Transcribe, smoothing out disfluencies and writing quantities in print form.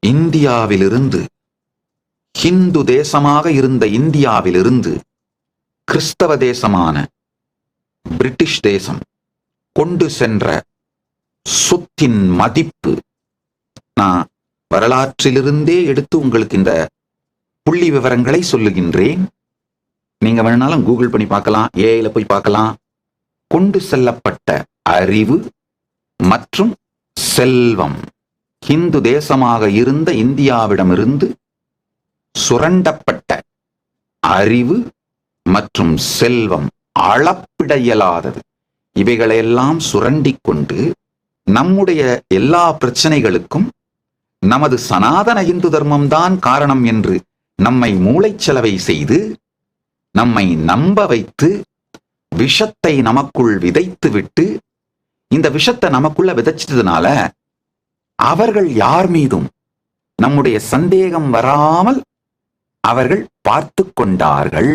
இந்தியாவிலிருந்து, ஹிந்து தேசமாக இருந்த இந்தியாவிலிருந்து கிறிஸ்தவ தேசமான பிரிட்டிஷ் தேசம் கொண்டு சென்ற சொத்தின் மதிப்பு, நான் வரலாற்றிலிருந்தே எடுத்து உங்களுக்கு இந்த புள்ளி விவரங்களை சொல்லுகின்றேன். நீங்க வேணாலும் கூகுள் பண்ணி பார்க்கலாம், ஏஐல போய் பார்க்கலாம். கொண்டு செல்லப்பட்ட அறிவு மற்றும் செல்வம், ஹிந்து தேசமாக இருந்த இந்தியாவிடமிருந்து சுரண்டப்பட்ட அறிவு மற்றும் செல்வம் அளப்பிட இயலாதது. இவைகளையெல்லாம் சுரண்டிக் கொண்டு நம்முடைய எல்லா பிரச்சனைகளுக்கும் நமது சனாதன இந்து தர்மம்தான் காரணம் என்று நம்மை மூளைச்சலவை செய்து நம்மை நம்ப வைத்து விஷத்தை நமக்குள் விதைத்து விட்டு, இந்த விஷத்தை நமக்குள்ள விதைச்சதுனால அவர்கள் யார் மீதும் நம்முடைய சந்தேகம் வராமல் அவர்கள் பார்த்து கொண்டார்கள்.